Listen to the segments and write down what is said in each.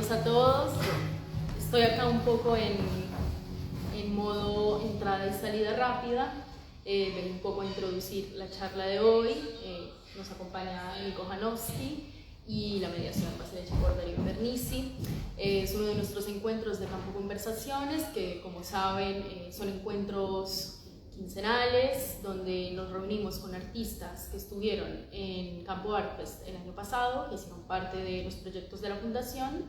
bienvenidos a todos. Estoy acá un poco en modo entrada y salida rápida. Vengo un poco a introducir la charla de hoy. Nos acompaña Nico Janowski y la mediación va a ser hecha por Darío Bernisi. Es uno de nuestros encuentros de Campo Conversaciones, que como saben son encuentros quincenales, donde nos reunimos con artistas que estuvieron en Campo Art Fest el año pasado, que hicieron parte de los proyectos de la Fundación,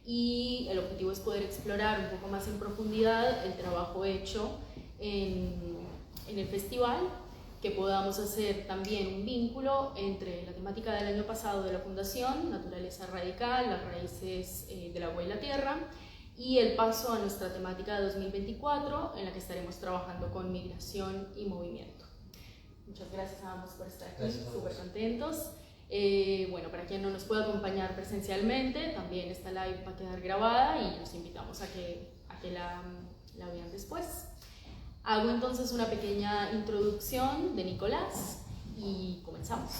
y el objetivo es poder explorar un poco más en profundidad el trabajo hecho en el festival, que podamos hacer también un vínculo entre la temática del año pasado de la Fundación, Naturaleza Radical, las raíces del agua y la tierra, y el paso a nuestra temática de 2024, en la que estaremos trabajando con migración y movimiento. Muchas gracias a ambos por estar aquí, súper contentos. Bueno, para quien no nos pueda acompañar presencialmente, también esta live va a quedar grabada y los invitamos a que la vean después. Hago entonces una pequeña introducción de Nicolás y comenzamos.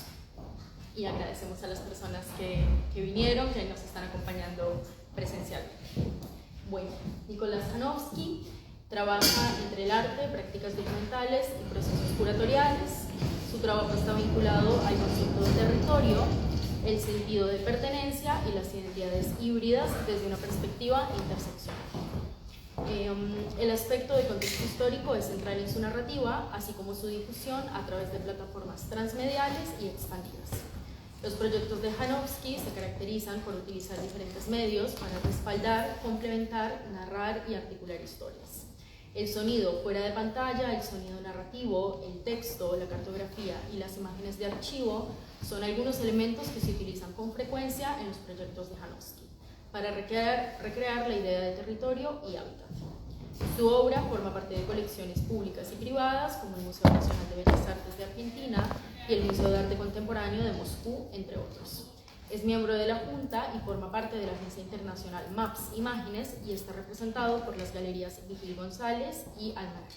Y agradecemos a las personas que vinieron, que nos están acompañando presencialmente. Bueno, Nicolás Janowski trabaja entre el arte, prácticas documentales y procesos curatoriales. Su trabajo está vinculado al concepto de territorio, el sentido de pertenencia y las identidades híbridas desde una perspectiva interseccional. El aspecto de contexto histórico es central en su narrativa, así como su difusión a través de plataformas transmediales y expandidas. Los proyectos de Janowski se caracterizan por utilizar diferentes medios para respaldar, complementar, narrar y articular historias. El sonido fuera de pantalla, el sonido narrativo, el texto, la cartografía y las imágenes de archivo son algunos elementos que se utilizan con frecuencia en los proyectos de Janowski para recrear la idea de territorio y hábitat. Su obra forma parte de colecciones públicas y privadas como el Museo Nacional de Bellas Artes de Argentina y el Museo de Arte Contemporáneo de Moscú, entre otros. Es miembro de la Junta y forma parte de la agencia internacional MAPS Imágenes y está representado por las galerías Vigil González y Almanac.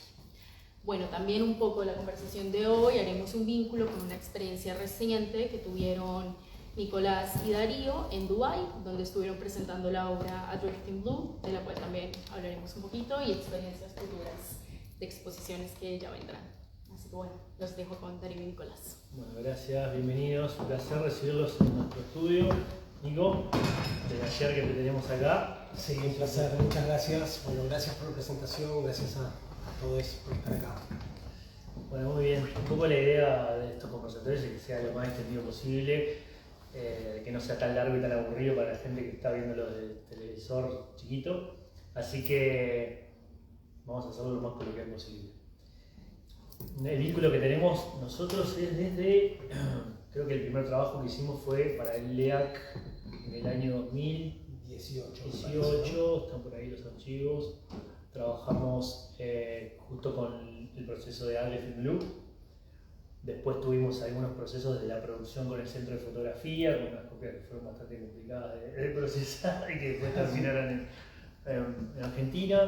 Bueno, también un poco de la conversación de hoy haremos un vínculo con una experiencia reciente que tuvieron Nicolás y Darío en Dubái, donde estuvieron presentando la obra A Drifting Blue, de la cual también hablaremos un poquito, y experiencias futuras de exposiciones que ya vendrán. Así que bueno, los dejo con Darío y Nicolás. Bueno, gracias, bienvenidos, un placer recibirlos en nuestro estudio. Nico, de ayer que te tenemos acá. Sí, un placer, muchas gracias. Bueno, gracias por la presentación, gracias a todos por estar acá. Bueno, muy bien. Un poco la idea de estos conversatorios es que sea lo más extendido posible, que no sea tan largo y tan aburrido para la gente que está viéndolo del televisor chiquito. Así que vamos a hacerlo lo más coloquial posible. El vínculo que tenemos nosotros es desde, creo que el primer trabajo que hicimos fue para el LEAC en el año 2018, están por ahí los archivos. Trabajamos justo con el proceso de A Drifting Blue. Después tuvimos algunos procesos de la producción con el centro de fotografía, con unas copias que fueron bastante complicadas de procesar y que después terminaron en Argentina.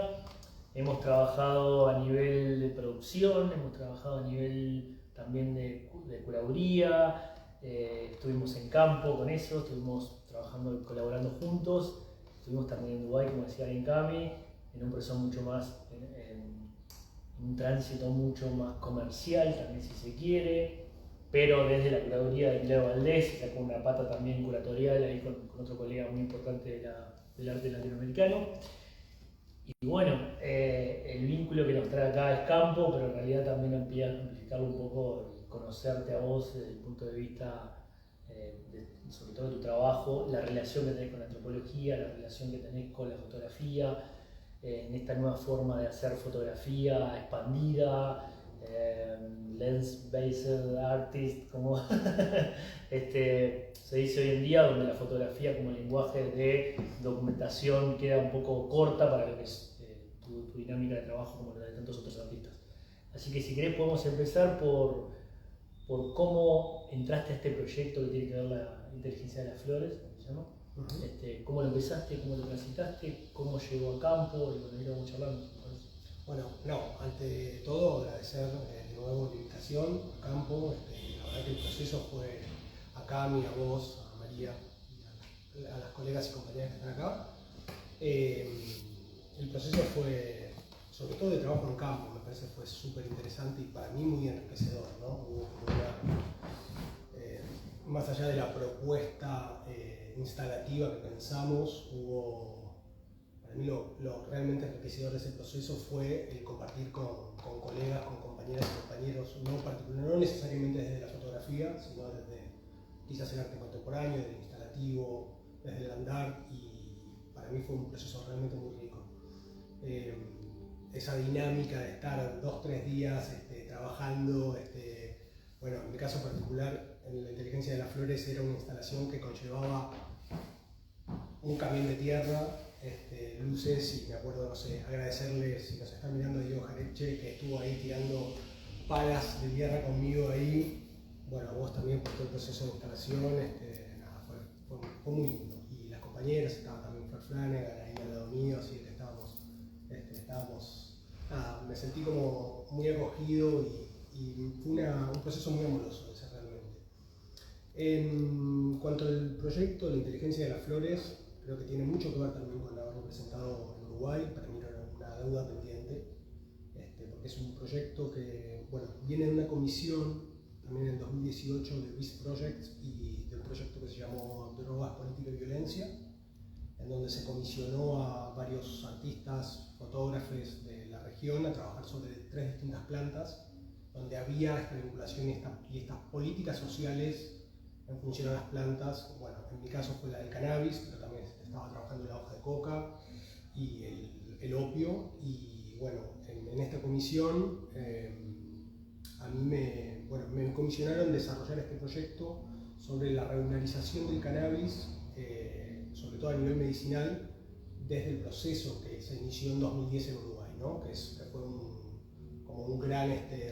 Hemos trabajado a nivel de producción, hemos trabajado a nivel también de curaduría, estuvimos en campo con eso, estuvimos trabajando, colaborando juntos, estuvimos también en Dubái, como decía Cami, en un proceso mucho más, en un tránsito mucho más comercial también si se quiere, pero desde la curaduría de Leo Valdés, sacó una pata también curatorial ahí con otro colega muy importante del arte latinoamericano. Y bueno, el vínculo que nos trae acá es campo, pero en realidad también amplificarlo un poco, conocerte a vos desde el punto de vista, sobre todo de tu trabajo, la relación que tenés con la antropología, la relación que tenés con la fotografía, en esta nueva forma de hacer fotografía expandida, lens-based artist, como se dice hoy en día, donde la fotografía como lenguaje de documentación queda un poco corta para lo que es tu dinámica de trabajo como la de tantos otros artistas. Así que si querés podemos empezar por cómo entraste a este proyecto que tiene que ver la inteligencia de las flores, ¿cómo se llama? ¿Cómo lo empezaste, cómo lo transitaste, cómo llegó a campo? Y bueno, vamos charlando. Bueno, ante todo agradecer de nuevo la invitación a campo. La verdad que el proceso fue a Cami, a vos, a María y a las colegas y compañeras que están acá. El proceso fue, sobre todo de trabajo en campo, me parece que fue súper interesante y para mí muy enriquecedor, ¿no? Hubo como más allá de la propuesta instalativa que pensamos, para mí lo realmente enriquecedor de ese proceso fue el compartir con colegas, con compañeras y compañeros, no necesariamente desde la fotografía, sino desde quizás el arte contemporáneo, desde el instalativo, desde el andar, y para mí fue un proceso realmente muy rico. Esa dinámica de estar 2-3 días trabajando, bueno, en mi caso particular, en la Inteligencia de las Flores era una instalación que conllevaba un camión de tierra, luces, y me acuerdo, no sé, agradecerle, si nos está mirando, a Diego Jareche, que estuvo ahí tirando palas de tierra conmigo ahí. Bueno, a vos también por todo el proceso de instalación, nada, fue muy lindo. Y las compañeras, estaba también Flor Flanagan ahí al lado mío, así que nada, me sentí como muy acogido y fue un proceso muy amoroso ese realmente. En cuanto al proyecto, la Inteligencia de las Flores, creo que tiene mucho que ver también con haberlo presentado en Uruguay. Para mí era una deuda pendiente, porque es un proyecto que, bueno, viene de una comisión también en el 2018 de Peace Project y de un proyecto que se llamó Drogas, Política y Violencia, en donde se comisionó a varios artistas, fotógrafos de la región a trabajar sobre 3 distintas plantas, donde había esta vinculación y estas políticas sociales en función a las plantas. Bueno, en mi caso fue la del cannabis, pero también estaba trabajando la hoja de coca y el opio. Y bueno, en esta comisión a mí me comisionaron desarrollar este proyecto sobre la regularización del cannabis, sobre todo a nivel medicinal, desde el proceso que se inició en 2010 en Uruguay, ¿no? que fue como un gran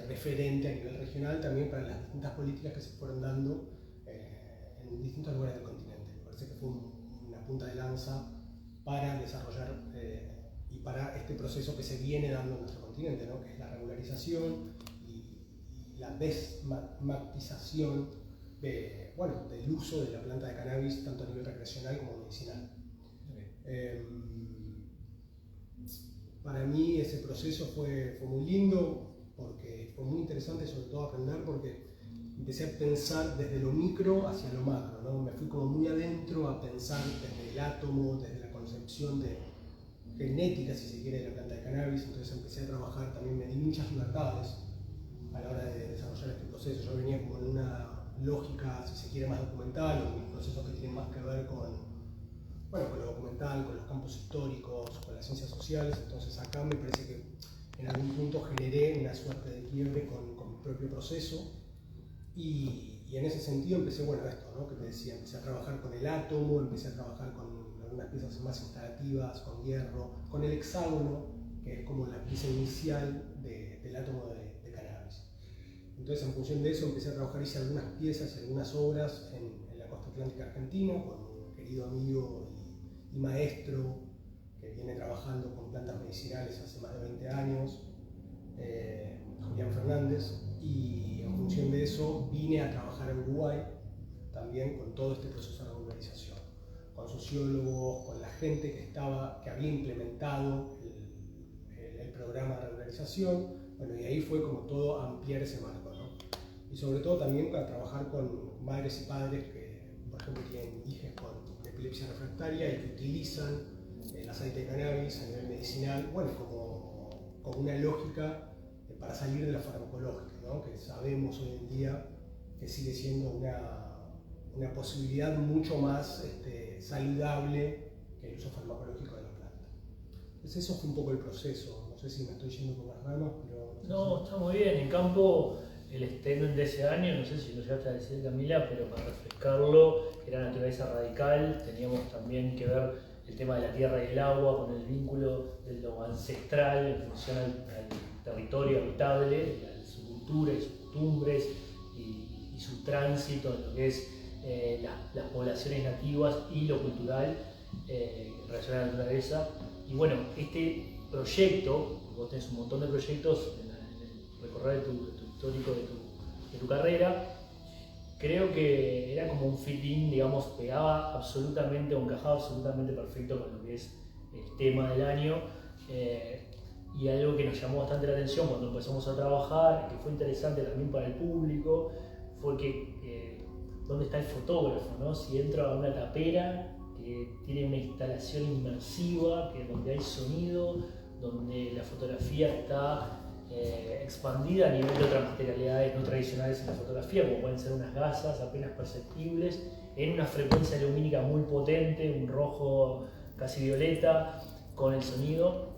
referente a nivel regional también para las distintas políticas que se fueron dando en distintos lugares del continente. Me parece que fue una punta de lanza para desarrollar y para este proceso que se viene dando en nuestro continente, ¿no? que es la regularización y la desmatización del uso de la planta de cannabis, tanto a nivel recreacional como medicinal. Para mí ese proceso fue muy lindo, porque fue muy interesante, sobre todo aprender, porque empecé a pensar desde lo micro hacia lo macro, ¿no? Me fui como muy adentro a pensar desde el átomo, desde la concepción genética, si se quiere, de la planta de cannabis. Entonces empecé a trabajar, también me di muchas libertades a la hora de desarrollar este proceso. Yo venía como en una lógica, si se quiere, más documental, o mis procesos que tienen más que ver con lo documental, con los campos históricos, con las ciencias sociales. Entonces acá me parece que en algún punto generé una suerte de quiebre con mi propio proceso, y en ese sentido empecé, esto, ¿no? que te decía, empecé a trabajar con el átomo, empecé a trabajar con algunas piezas más instalativas, con hierro, con el hexágono, que es como la pieza inicial del átomo de cannabis. Entonces, en función de eso, empecé a trabajar, hice algunas piezas y algunas obras en la costa atlántica argentina, con un querido amigo y maestro que viene trabajando con plantas medicinales hace más de 20 años, Julián Fernández, y en función de eso vine a trabajar en Uruguay también con todo este proceso de regularización, con sociólogos, con la gente que había implementado el programa de regularización. Y ahí fue como todo ampliar ese marco, ¿no? Y sobre todo también para trabajar con madres y padres que, por ejemplo, tienen hijos con epilepsia refractaria y que utilizan el aceite de cannabis a nivel medicinal, como una lógica para salir de la farmacológica, ¿no? Que sabemos hoy en día que sigue siendo una posibilidad mucho más saludable que el uso farmacológico de la planta. Entonces eso fue un poco el proceso. No sé si me estoy yendo por las ramas, pero... No, está muy bien. En campo, el statement de ese año, no sé si lo llegaste a decir, Camila, pero para refrescarlo, era naturaleza radical. Teníamos también que ver el tema de la tierra y el agua con el vínculo de lo ancestral en función al territorio habitable, su cultura y sus costumbres y su tránsito en lo que es las poblaciones nativas y lo cultural relacionado a la naturaleza. Y bueno, este proyecto, vos tenés un montón de proyectos en el recorrer de tu histórico de tu carrera, creo que era como un fit-in, digamos, pegaba absolutamente o encajaba absolutamente perfecto con lo que es el tema del año. Y algo que nos llamó bastante la atención cuando empezamos a trabajar, que fue interesante también para el público, fue que dónde está el fotógrafo, ¿no? Si entro a una tapera que tiene una instalación inmersiva, donde hay sonido, donde la fotografía está expandida a nivel de otras materialidades no tradicionales en la fotografía, como pueden ser unas gasas apenas perceptibles, en una frecuencia lumínica muy potente, un rojo casi violeta, con el sonido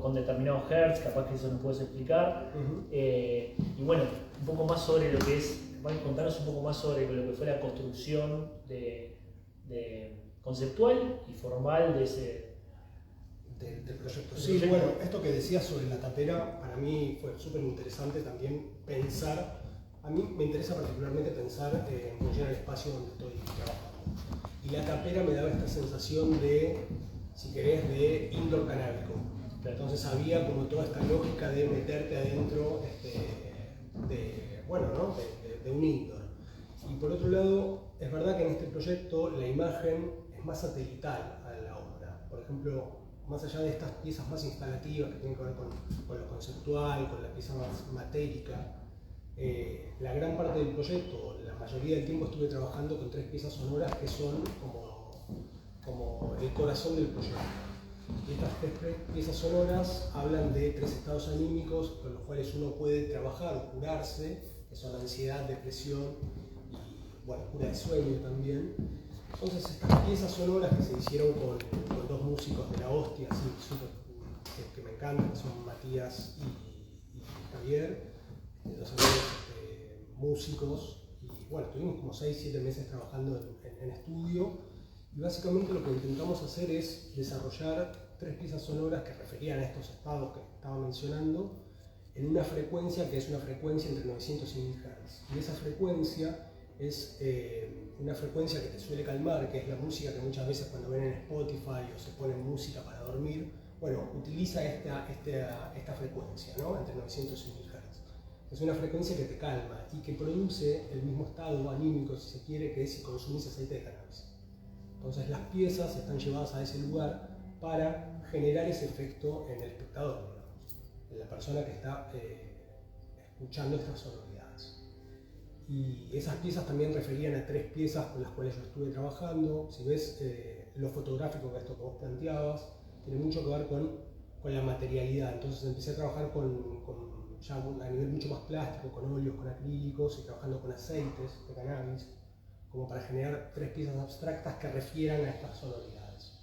con determinados hertz, capaz que eso nos puedes explicar. Y bueno, un poco más sobre lo que es, contarnos un poco más sobre lo que fue la construcción conceptual y formal de ese proyecto. Sí, bueno, esto que decías sobre la tapera, para mí fue súper interesante también pensar. A mí me interesa particularmente pensar en función al espacio donde estoy trabajando. Y la tapera me daba esta sensación de, si querés, de indoor canábico. Entonces había como toda esta lógica de meterte adentro de un indoor. Y por otro lado, es verdad que en este proyecto la imagen es más satelital a la obra. Por ejemplo, más allá de estas piezas más instalativas que tienen que ver con lo conceptual, con la pieza más matérica, la gran parte del proyecto, la mayoría del tiempo estuve trabajando con 3 piezas sonoras que son como el corazón del proyecto. Y estas 3 piezas sonoras hablan de 3 estados anímicos con los cuales uno puede trabajar o curarse, que son la ansiedad, depresión y, bueno, cura de sueño también. Entonces estas piezas sonoras que se hicieron con 2 músicos de la hostia, así, que me encantan, que son Matías y Javier, 2 amigos músicos, y bueno, estuvimos como 6-7 meses trabajando en estudio, y básicamente lo que intentamos hacer es desarrollar 3 piezas sonoras que referían a estos estados que estaba mencionando, en una frecuencia que es una frecuencia entre 900 y 1000 Hz. Y esa frecuencia es una frecuencia que te suele calmar, que es la música que muchas veces cuando ven en Spotify o se ponen música para dormir, bueno, utiliza esta frecuencia, ¿no? Entre 900 y 1000 Hz. Es una frecuencia que te calma y que produce el mismo estado anímico, si se quiere, que es si consumís aceite de cannabis. Entonces las piezas están llevadas a ese lugar para generar ese efecto en el espectador, digamos, en la persona que está escuchando estas sonoridades. Y esas piezas también referían a 3 piezas con las cuales yo estuve trabajando. Si ves lo fotográfico, que esto que vos planteabas, tiene mucho que ver con la materialidad. Entonces empecé a trabajar ya a nivel mucho más plástico, con óleos, con acrílicos y trabajando con aceites de cannabis, como para generar 3 piezas abstractas que refieran a estas sonoridades.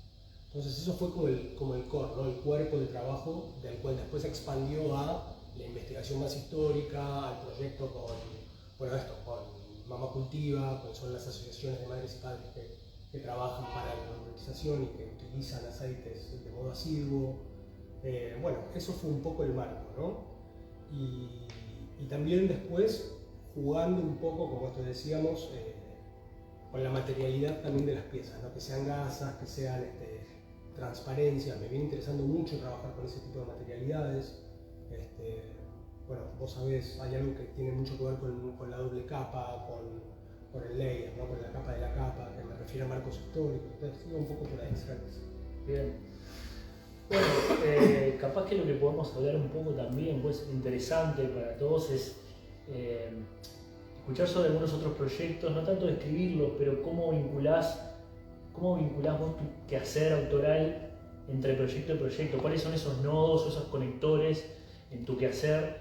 Entonces eso fue como el core, ¿no? El cuerpo de trabajo, del cual después se expandió a la investigación más histórica, al proyecto con Mamá Cultiva, que son las asociaciones de madres y padres que trabajan para la normalización y que utilizan aceites de modo asiduo. Bueno, eso fue un poco el marco, ¿no? Y también después jugando un poco, como esto decíamos, con la materialidad también de las piezas, ¿no? Que sean gasas, que sean transparencias. Me viene interesando mucho trabajar con ese tipo de materialidades. Bueno, vos sabés, hay algo que tiene mucho que ver con la doble capa, con el layer, ¿no? Con la capa de la capa, que me refiere a marcos históricos. Entonces, iba un poco por ahí. Bien. Bueno, capaz que lo que podemos hablar un poco también, pues interesante para todos, es escuchar sobre algunos otros proyectos, no tanto describirlos, pero cómo vinculás vos tu quehacer autoral entre proyecto y proyecto, cuáles son esos nodos, esos conectores en tu quehacer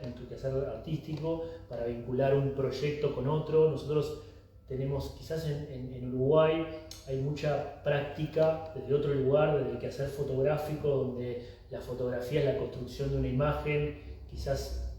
artístico para vincular un proyecto con otro. Nosotros tenemos, quizás en Uruguay, hay mucha práctica desde otro lugar, desde el quehacer fotográfico, donde la fotografía es la construcción de una imagen. Quizás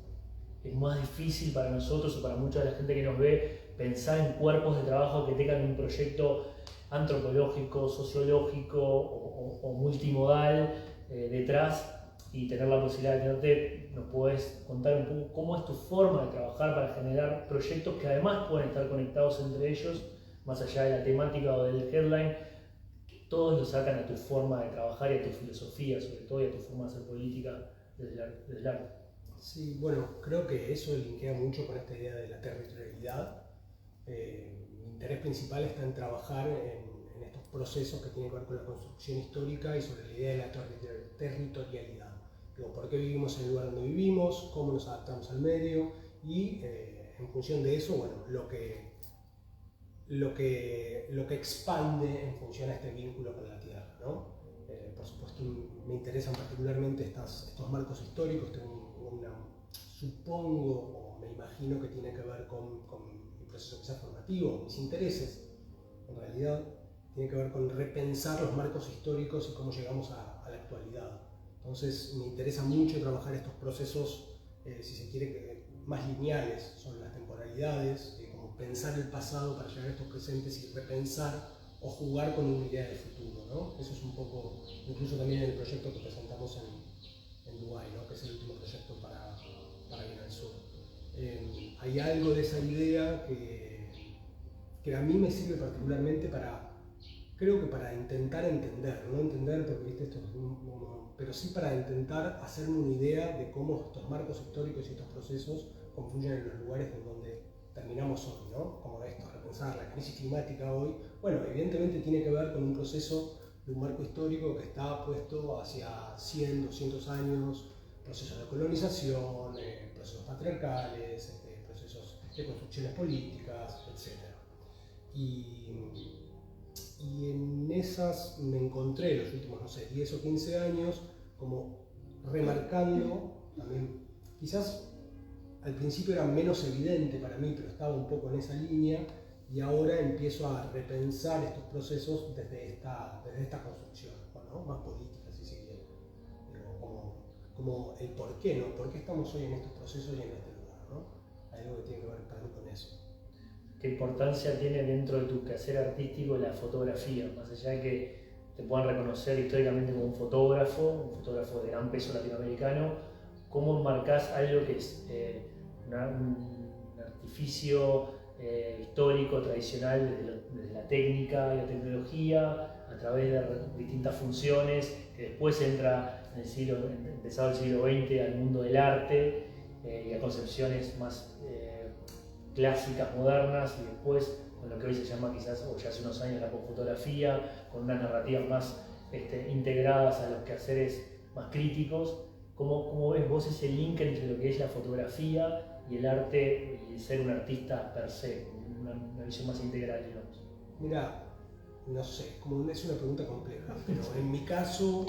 es más difícil para nosotros o para mucha de la gente que nos ve pensar en cuerpos de trabajo que tengan un proyecto antropológico, sociológico o multimodal detrás, y tener la posibilidad de tenerte. Nos puedes contar un poco cómo es tu forma de trabajar para generar proyectos que además pueden estar conectados entre ellos, más allá de la temática o del headline, que todos lo sacan a tu forma de trabajar y a tu filosofía, sobre todo, y a tu forma de hacer política desde el arte. Sí, bueno, creo que eso linkea mucho con esta idea de la territorialidad. Mi interés principal está en trabajar en en estos procesos que tienen que ver con la construcción histórica y sobre la idea de la territorialidad. Digo, ¿por qué vivimos en el lugar donde vivimos? ¿Cómo nos adaptamos al medio? Y en función de eso, bueno, lo que expande en función a este vínculo con la tierra, ¿no? Por supuesto, me interesan particularmente estos marcos históricos. Supongo o me imagino que tiene que ver con mi proceso quizás formativo, mis intereses, en realidad, tiene que ver con repensar los marcos históricos y cómo llegamos a la actualidad. Entonces, me interesa mucho trabajar estos procesos, si se quiere, más lineales sobre las temporalidades, como pensar el pasado para llegar a estos presentes y repensar o jugar con una idea del futuro, ¿no? Eso es un poco, incluso también en el proyecto que presentamos en Dubái, ¿no? Que es el último proyecto para Bien al Sur. Hay algo de esa idea que a mí me sirve particularmente creo que para intentar entender, no entender porque viste esto, pero sí para intentar hacerme una idea de cómo estos marcos históricos y estos procesos confluyen en los lugares en donde terminamos hoy, ¿no? Como esto, repensar la crisis climática hoy. Bueno, evidentemente tiene que ver con un proceso de un marco histórico que está puesto hacia 100, 200 años, procesos de colonización, procesos patriarcales, procesos de construcciones políticas, etc. Y en esas me encontré los últimos, no sé, 10 o 15 años como remarcando también, quizás al principio era menos evidente para mí, pero estaba un poco en esa línea, y ahora empiezo a repensar estos procesos desde esta construcción, ¿no? Más política, si se quiere, como el por qué, ¿no? ¿Por qué estamos hoy en estos procesos y en este lugar, ¿no? Hay algo que tiene que ver para mí con eso. ¿Qué importancia tiene dentro de tu quehacer artístico la fotografía? Más allá de que te puedan reconocer históricamente como un fotógrafo de gran peso latinoamericano, ¿cómo enmarcás algo que es un artificio histórico, tradicional, desde la técnica y la tecnología, a través de distintas funciones, que después entra empezado el siglo XX al mundo del arte y a concepciones más clásicas, modernas, y después con lo que hoy se llama quizás, o ya hace unos años, la confotografía, con unas narrativas más integradas a los quehaceres más críticos? ¿Cómo ves vos ese link entre lo que es la fotografía y el arte y ser un artista per se, una visión más integral, digamos? Mira, no sé, es una pregunta compleja, pero en mi caso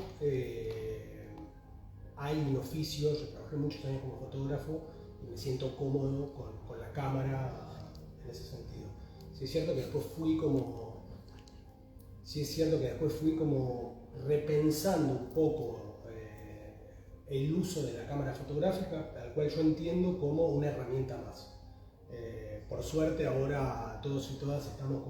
hay un oficio, yo trabajé muchos años como fotógrafo y me siento cómodo con la cámara en ese sentido. Sí es cierto que después fui como repensando un poco el uso de la cámara fotográfica, al cual yo entiendo como una herramienta más. Por suerte ahora todos y todas estamos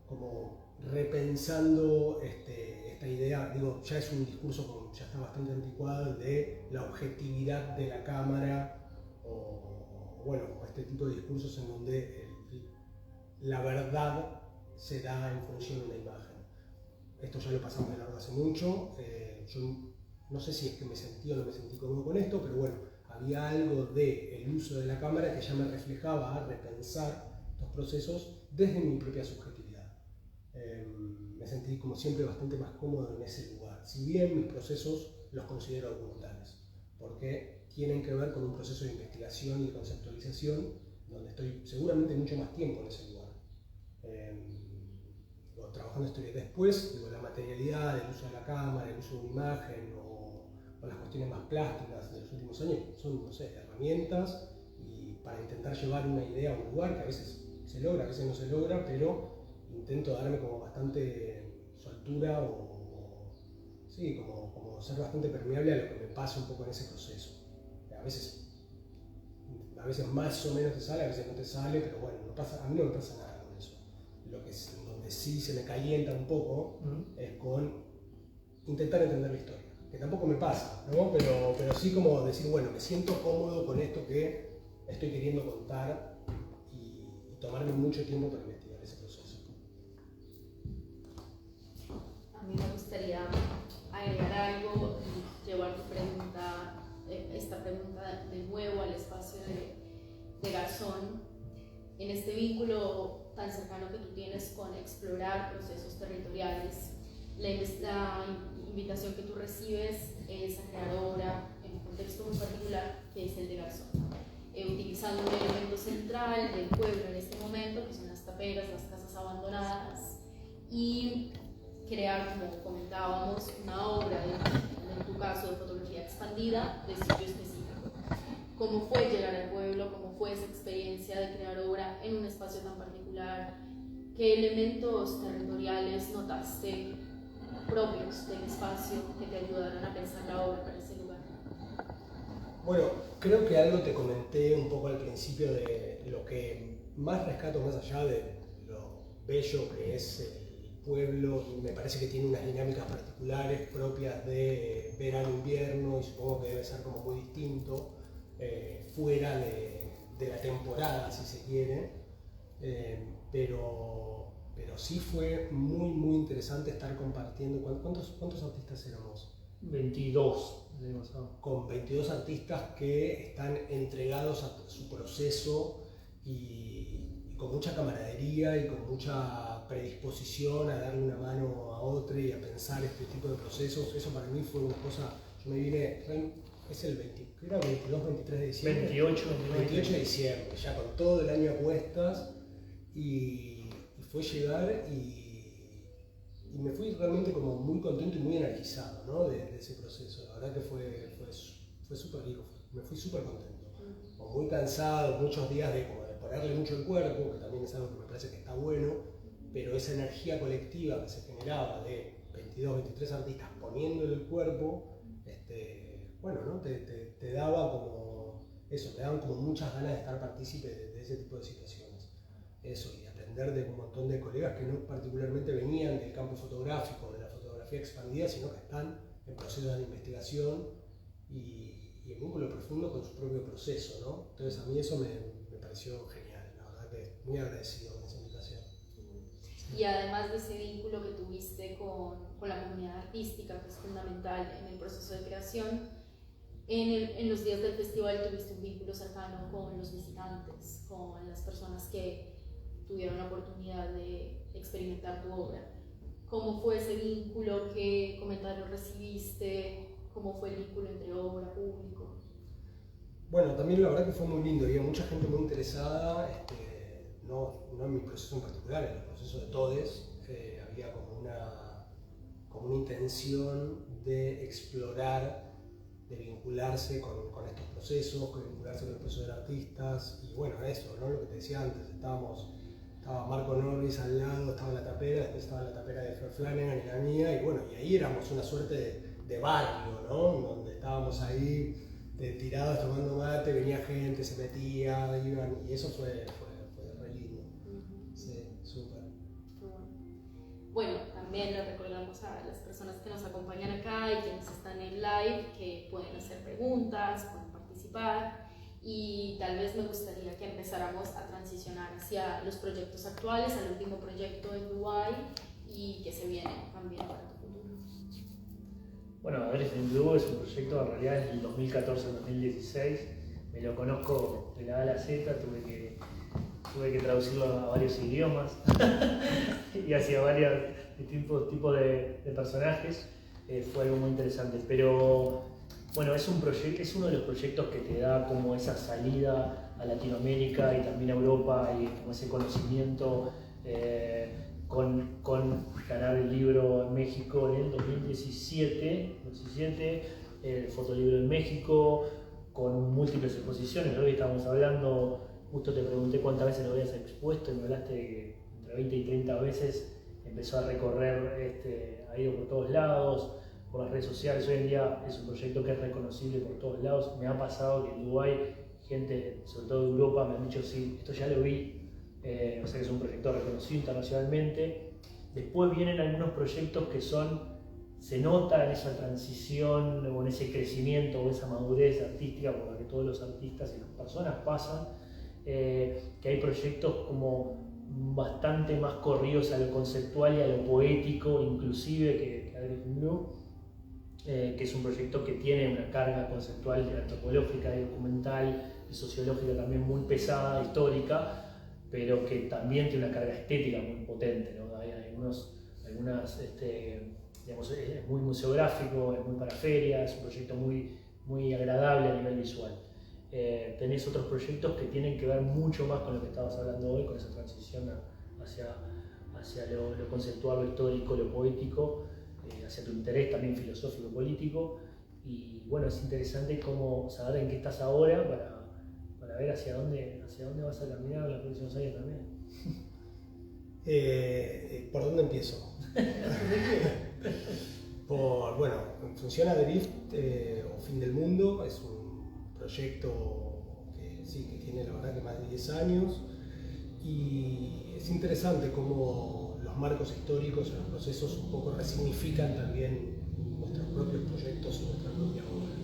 como repensando esta idea, digo, ya es un discurso ya está bastante anticuado, de la objetividad de la cámara, o bueno, este tipo de discursos en donde la verdad se da en función de una imagen. Esto ya lo pasamos de largo hace mucho. Yo no sé si es que me sentí o no me sentí cómodo con esto, pero bueno, había algo del uso de la cámara que ya me reflejaba a repensar estos procesos desde mi propia subjetividad. Me sentí como siempre bastante más cómodo en ese lugar, si bien mis procesos los considero documentales, porque tienen que ver con un proceso de investigación y de conceptualización donde estoy seguramente mucho más tiempo en ese lugar. Trabajando historia. Después, la materialidad, el uso de la cámara, el uso de una imagen o las cuestiones más plásticas de los últimos años son, no sé, herramientas y para intentar llevar una idea a un lugar que a veces se logra, a veces no se logra, pero intento darme como bastante soltura sí, como ser bastante permeable a lo que me pasa un poco en ese proceso. A veces más o menos te sale, a veces no te sale, pero bueno, a mí no me pasa nada con eso. Donde sí se me calienta un poco es con intentar entender la historia, que tampoco me pasa, ¿no? Pero sí como decir, bueno, me siento cómodo con esto que estoy queriendo contar y tomarme mucho tiempo para investigar ese proceso. A mí me gustaría agregar algo y llevar esta pregunta de nuevo al espacio de Garzón. En este vínculo tan cercano que tú tienes con explorar procesos territoriales. La invitación que tú recibes es a crear obra en un contexto muy particular, que es el de Garzón, utilizando un elemento central del pueblo en este momento, que son las taperas, las casas abandonadas, y crear, como comentábamos, una obra, en tu caso, de fotografía expandida de sitio específico. ¿Cómo fue llegar al pueblo? ¿Cómo fue esa experiencia de crear obra en un espacio tan particular? ¿Qué elementos territoriales notaste propios del espacio que te ayudaron a pensar la obra para ese lugar? Bueno, creo que algo te comenté un poco al principio de lo que más rescato, más allá de lo bello que es el pueblo, y me parece que tiene unas dinámicas particulares propias de verano-invierno, y supongo que debe ser como muy distinto fuera de la temporada, si se quiere, pero sí fue muy interesante estar compartiendo. ¿Cuántos artistas éramos? 22. Con 22 artistas que están entregados a su proceso y con mucha camaradería y con mucha predisposición a darle una mano a otro y a pensar este tipo de procesos. Eso para mí fue una cosa. Yo me vine, es el 22, 23 de diciembre. 28 de diciembre, ya con todo el año a cuestas, y fue llegar y me fui realmente como muy contento y muy energizado, ¿no? de ese proceso. La verdad que fue súper rico, me fui súper contento. Como muy cansado, muchos días de ponerle mucho el cuerpo, que también es algo que me parece que está bueno, pero esa energía colectiva que se generaba de 22, 23 artistas poniéndole el cuerpo, bueno, ¿no? te daba como eso, te daban como muchas ganas de estar partícipe de ese tipo de situaciones. Eso, y aprender de un montón de colegas que no particularmente venían del campo fotográfico, de la fotografía expandida, sino que están en procesos de investigación y en vínculo profundo con su propio proceso, ¿no? Entonces a mí eso me pareció genial, la verdad que muy agradecido con esa invitación. Y además de ese vínculo que tuviste con la comunidad artística, que es fundamental en el proceso de creación, en los días del festival tuviste un vínculo cercano con los visitantes, con las personas que tuvieron la oportunidad de experimentar tu obra. ¿Cómo fue ese vínculo? ¿Qué comentarios recibiste? ¿Cómo fue el vínculo entre obra, público? Bueno, también la verdad que fue muy lindo, había mucha gente muy interesada, no en mi proceso en particular, en el proceso de todos, había como una intención de explorar, de vincularse con estos procesos, de vincularse con el proceso de artistas, y bueno, eso, ¿no? Lo que te decía antes, estaba Marco Norris al lado, estaba la tapera, después estaba la tapera de Flor Flanagan y la mía, y bueno, y ahí éramos una suerte de barrio, ¿no? Donde estábamos ahí tirados tomando mate, venía gente, se metía, iban, y eso fue re lindo. Sí, súper. Bueno, también le recordamos a las personas que nos acompañan acá y quienes están en live que pueden hacer preguntas, pueden participar, y tal vez me gustaría que empezáramos a transicionar hacia los proyectos actuales, al último proyecto en Dubái y que se viene también para tu futuro. Bueno, a ver, en Blue es un proyecto, en realidad es del 2014 al 2016, me lo conozco de la A a la Z, tuve que traducirlo a varios idiomas y hacia varios tipos de personajes, fue algo muy interesante, pero bueno, es uno de los proyectos que te da como esa salida a Latinoamérica y también a Europa, y como ese conocimiento, con ganar el libro en México en el 2017, el fotolibro en México, con múltiples exposiciones. Hoy estábamos hablando, justo te pregunté cuántas veces lo habías expuesto y me hablaste de que entre 20 y 30 veces empezó a recorrer, ha ido por todos lados, por las redes sociales. Hoy en día es un proyecto que es reconocible por todos lados. Me ha pasado que en Dubái, gente, sobre todo de Europa, me han dicho, sí, esto ya lo vi, o sea que es un proyecto reconocido internacionalmente. Después vienen algunos proyectos que se nota en esa transición o en ese crecimiento o esa madurez artística por la que todos los artistas y las personas pasan, que hay proyectos como bastante más corridos a lo conceptual y a lo poético, inclusive que Adric Blue, que es un proyecto que tiene una carga conceptual, antropológica, documental y sociológica también muy pesada, histórica, pero que también tiene una carga estética muy potente, ¿no? Hay digamos, es muy museográfico, es muy para ferias, es un proyecto muy agradable a nivel visual. Tenés otros proyectos que tienen que ver mucho más con lo que estabas hablando hoy, con esa transición hacia lo conceptual, lo histórico, lo poético, hacia tu interés también filosófico, político. Y bueno, es interesante cómo saber en qué estás ahora para ver hacia dónde vas a caminar en los próximos años también. ¿Por dónde empiezo? Bueno, Funciona Drift o Fin del Mundo es un proyecto que tiene la verdad que más de 10 años y es interesante cómo los marcos históricos y los procesos un poco resignifican también nuestros propios proyectos y nuestra propia obra.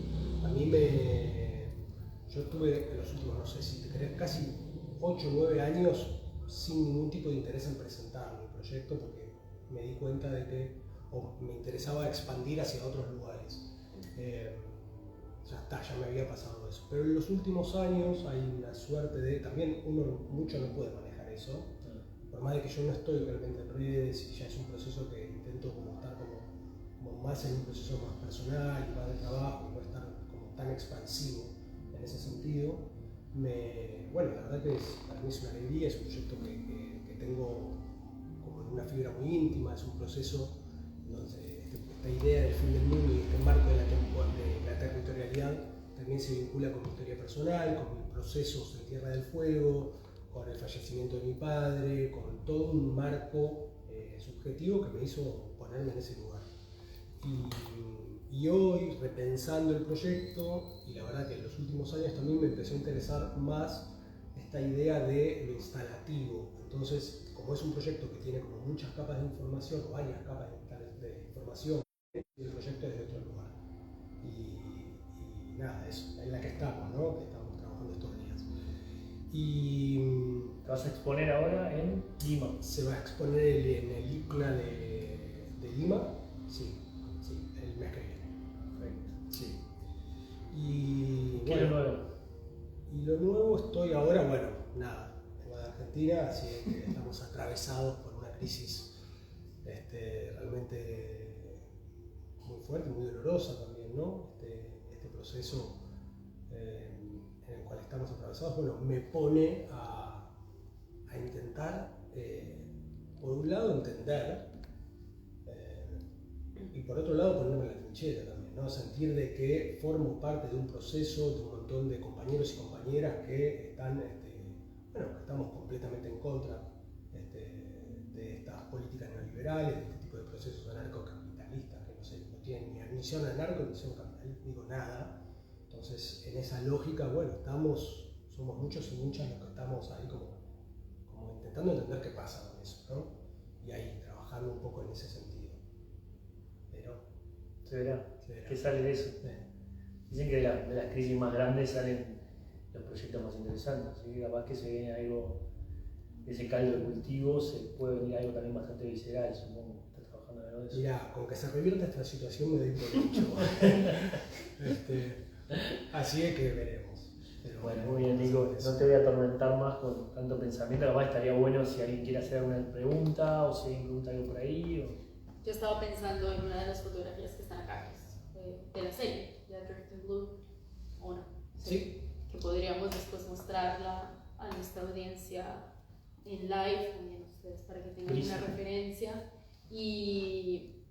Yo tuve en los últimos, no sé si te querés, casi 8 o 9 años sin ningún tipo de interés en presentar mi proyecto porque me di cuenta de que me interesaba expandir hacia otros lugares. Ya me había pasado eso. Pero en los últimos años hay una suerte de, también uno mucho no puede manejar eso, por más de que yo no estoy realmente en redes y ya es un proceso que intento como estar como más en un proceso más personal y más de trabajo y no estar como tan expansivo en ese sentido. Bueno, la verdad que para mí es una alegría, es un proyecto que tengo como una fibra muy íntima, es un proceso donde esta idea del fin del mundo y este marco de la territorialidad también se vincula con mi historia personal, con mis procesos en Tierra del Fuego, con el fallecimiento de mi padre, con todo un marco subjetivo que me hizo ponerme en ese lugar. Y hoy, repensando el proyecto, y la verdad que en los últimos años también me empezó a interesar más esta idea de lo instalativo. Entonces, como es un proyecto que tiene como muchas capas de información, o varias capas de información, el proyecto es de otro lugar. Y nada, eso, en la que estamos, ¿no? Que estamos trabajando estos días. ¿Te vas a exponer ahora en Lima? Se va a exponer en el ICNA de Lima, sí, el mes que viene. Sí. Y ¿Qué es lo nuevo? Y lo nuevo estoy ahora, bueno, nada, vengo de Argentina, así que estamos atravesados por una crisis realmente muy fuerte, muy dolorosa también, ¿no? Este proceso en el cual estamos atravesados, bueno, me pone a intentar, por un lado, entender, y por otro lado, ponerme en la trinchera también, ¿no? Sentir de que formo parte de un proceso, de un montón de compañeros y compañeras que están, que estamos completamente en contra de estas políticas neoliberales, de este tipo de procesos anarcocapitalistas que no tienen ni admisión anarco ni admisión capitalista, digo nada. Entonces, en esa lógica, bueno, somos muchos y muchas los que estamos ahí como intentando entender qué pasa con eso, ¿no? Y ahí, trabajando un poco en ese sentido. Pero se verá. ¿Qué sale de eso? Dicen que de las crisis más grandes salen los proyectos más interesantes, así que capaz que se viene algo, de ese caldo de cultivo, se puede venir algo también bastante visceral, supongo. ¿Estás trabajando en algo de eso? Mirá, con que se revierta esta situación me doy por mucho. Así es que veremos. Pero bueno, muy bien, Nico. No te voy a atormentar más con tanto pensamiento. Capaz estaría bueno si alguien quiere hacer alguna pregunta o si alguien pregunta algo por ahí. Yo estaba pensando en una de las fotografías que están acá, de la serie, de Dirt and Blue, ¿o no? Sí. Que podríamos después mostrarla a nuestra audiencia en live, también ustedes, para que tengan una referencia. Y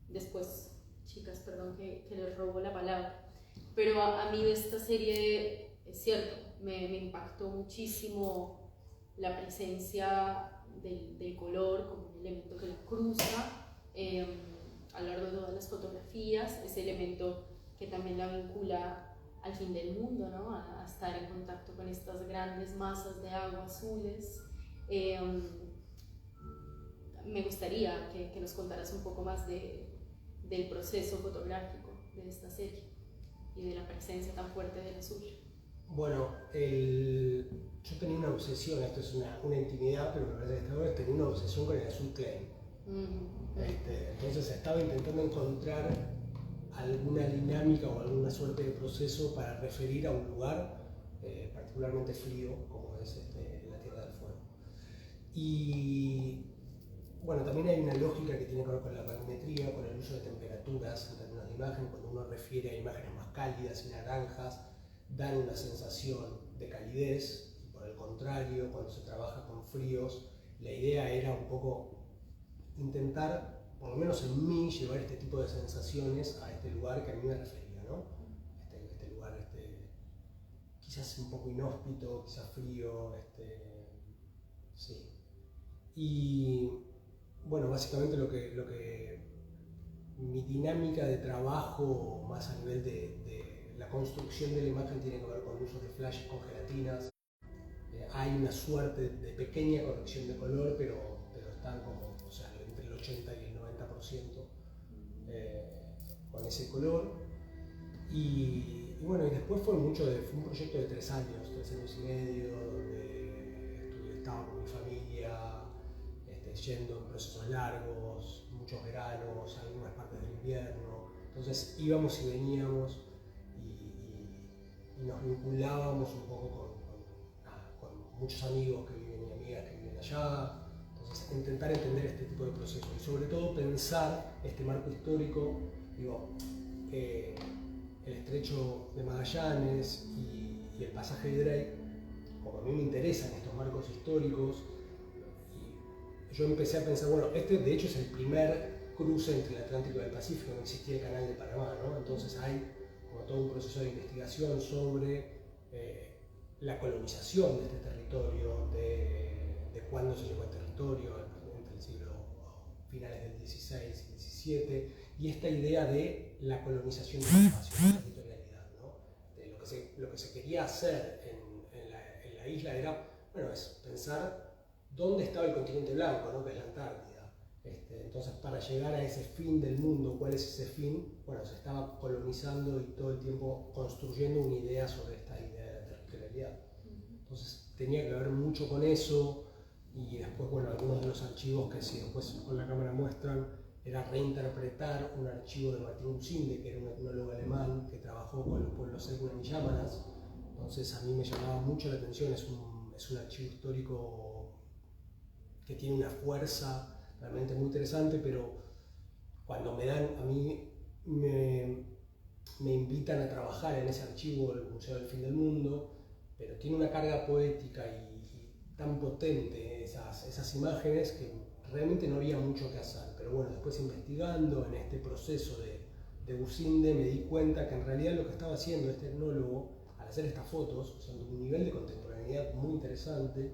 después, chicas, perdón que les robo la palabra, pero a mí de esta serie, es cierto, me impactó muchísimo la presencia del color como un elemento que la cruza a lo largo de todas las fotografías, ese elemento que también la vincula al fin del mundo, ¿no? A estar en contacto con estas grandes masas de agua azules. Me gustaría que nos contaras un poco más del proceso fotográfico de esta serie y de la presencia tan fuerte del azul. Bueno, yo tenía una obsesión, esto es una intimidad, pero me parece que esta vez tenía una obsesión con el azul clay. Entonces estaba intentando encontrar alguna dinámica o alguna suerte de proceso para referir a un lugar particularmente frío como es la Tierra del Fuego. Y bueno, también hay una lógica que tiene que ver con la panometría, con el uso de temperaturas en términos de imagen. Cuando uno refiere a imágenes más cálidas y naranjas, dan una sensación de calidez. Y por el contrario, cuando se trabaja con fríos, la idea era un poco intentar, por lo menos en mí, llevar este tipo de sensaciones a este lugar que a mí me refería, ¿no? Este lugar quizás un poco inhóspito, quizás frío, sí. Y bueno, básicamente lo que mi dinámica de trabajo más a nivel de la construcción de la imagen tiene que ver con usos de flashes con gelatinas. Hay una suerte de pequeña corrección de color, pero están como, o sea, entre el 80 y el 90% con ese color. Y bueno, y después fue un proyecto de 3 años y medio, donde estaba con mi familia, yendo en procesos largos, muchos veranos, algunas partes del invierno. Entonces íbamos y veníamos y nos vinculábamos un poco con muchos amigos que viven y amigas que viven allá. Entonces intentar entender este tipo de procesos y sobre todo pensar este marco histórico, el estrecho de Magallanes y el pasaje de Drake, como a mí me interesan estos marcos históricos, y yo empecé a pensar, bueno, este de hecho es el primer cruce entre el Atlántico y el Pacífico, no existía el canal de Panamá, ¿no? Entonces hay como todo un proceso de investigación sobre la colonización de este territorio, de cuándo se llegó al territorio, entre el siglo finales del XVI y XVII, y esta idea de la colonización del espacio, de la territorialidad, ¿no? Lo que se quería hacer en la isla era, bueno, es pensar dónde estaba el continente blanco, ¿no? Que es la Antártida. Entonces, para llegar a ese fin del mundo, ¿cuál es ese fin? Bueno, se estaba colonizando y todo el tiempo construyendo una idea sobre esta idea de la territorialidad. Entonces, tenía que ver mucho con eso. Y después, bueno, algunos de los archivos que si después con la cámara muestran, era reinterpretar un archivo de Martín Usinde, que era un etnólogo alemán que trabajó con los pueblos Selknam y Yámanas. Entonces a mí me llamaba mucho la atención, es un archivo histórico que tiene una fuerza realmente muy interesante, pero cuando a mí me invitan a trabajar en ese archivo del Museo del Fin del Mundo, pero tiene una carga poética y tan potente esas imágenes que realmente no había mucho que hacer. Pero bueno, después investigando en este proceso de Usinde me di cuenta que en realidad lo que estaba haciendo este etnólogo al hacer estas fotos, o sea, de un nivel de contemporaneidad muy interesante,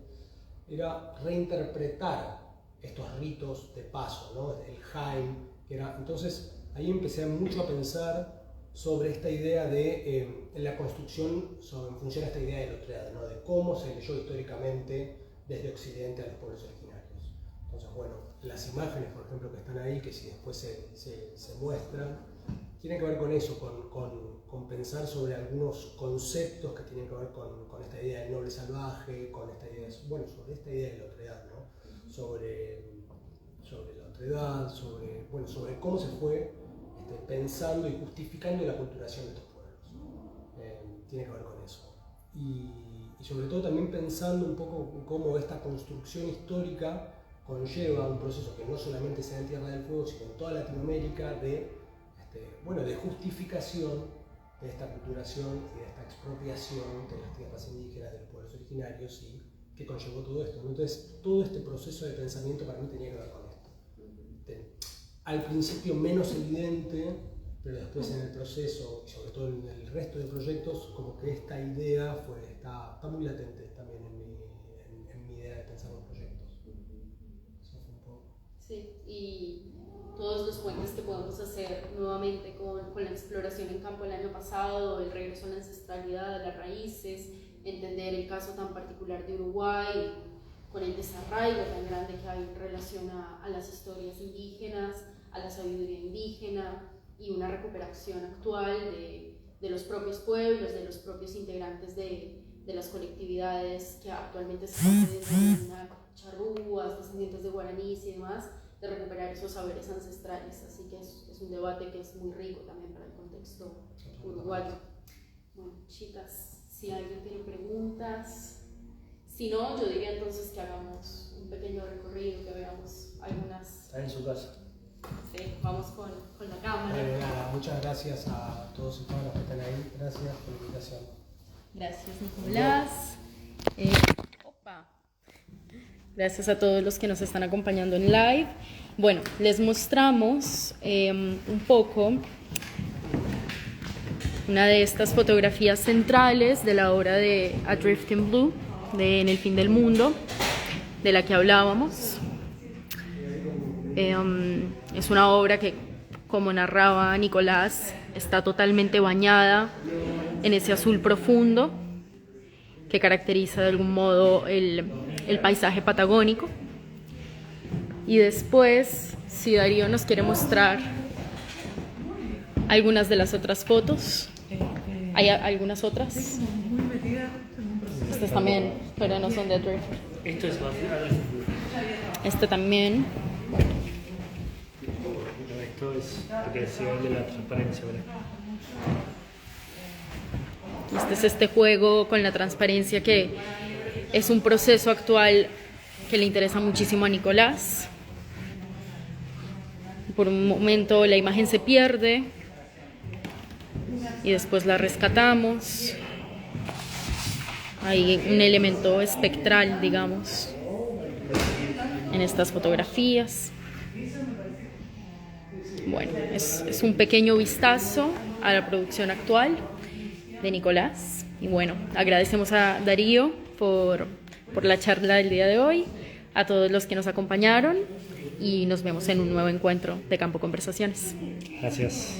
era reinterpretar estos ritos de paso, ¿no? El Jaim, entonces ahí empecé mucho a pensar sobre esta idea de la construcción en función a esta idea de Lotread, ¿no? De cómo se leyó históricamente desde Occidente a los pueblos originarios. Entonces, bueno, las imágenes, por ejemplo, que están ahí, que si después se muestran, tienen que ver con eso, con pensar sobre algunos conceptos que tienen que ver con esta idea del noble salvaje, con esta idea, bueno, sobre esta idea de la otredad, ¿no? Sobre la otredad, sobre cómo se fue pensando y justificando la culturación de estos pueblos. Tiene que ver con eso. Y sobre todo también pensando un poco en cómo esta construcción histórica conlleva un proceso que no solamente sea en Tierra del Fuego, sino en toda Latinoamérica de justificación de esta culturación y de esta expropiación de las tierras indígenas, de los pueblos originarios, y que conllevó todo esto, ¿no? Entonces, todo este proceso de pensamiento para mí tenía que ver con esto. Al principio menos evidente, pero después en el proceso, y sobre todo en el resto de proyectos, como que esta idea está muy latente también en mi idea de pensar los proyectos. Eso fue un poco. Sí, y todos los puentes que podemos hacer nuevamente con la exploración en campo el año pasado, el regreso a la ancestralidad, a las raíces, entender el caso tan particular de Uruguay, con el desarraigo tan grande que hay en relación a las historias indígenas, a la sabiduría indígena y una recuperación actual de los propios pueblos, de los propios integrantes de las colectividades que actualmente se están charrúas, descendientes de guaraníes y demás, de recuperar esos saberes ancestrales. Así que es un debate que es muy rico también para el contexto uruguayo. Bueno, chicas, si alguien tiene preguntas, Si no, yo diría entonces que hagamos un pequeño recorrido, que veamos algunas... Está en su casa. Sí, vamos con la cámara. Nada, muchas gracias a todos y todas los que están ahí. Gracias por la invitación. Gracias, Nicolás. Opa. Gracias a todos los que nos están acompañando en live. Bueno, les mostramos un poco una de estas fotografías centrales de la obra de Adrift in Blue, de En el fin del mundo, de la que hablábamos. Es una obra que, como narraba Nicolás, está totalmente bañada en ese azul profundo que caracteriza de algún modo el paisaje patagónico. Y después, si Darío nos quiere mostrar algunas de las otras fotos. ¿Hay algunas otras? Estas también, pero no son de Adrift. Esto es Este también. Esto es porque se ve de la transparencia, ¿verdad? Este es este juego con la transparencia que es un proceso actual que le interesa muchísimo a Nicolás. Por un momento la imagen se pierde y después la rescatamos. Hay un elemento espectral, digamos, en estas fotografías. Bueno, es un pequeño vistazo a la producción actual de Nicolás. Y bueno, agradecemos a Darío por la charla del día de hoy, a todos los que nos acompañaron y nos vemos en un nuevo encuentro de Campo Conversaciones. Gracias.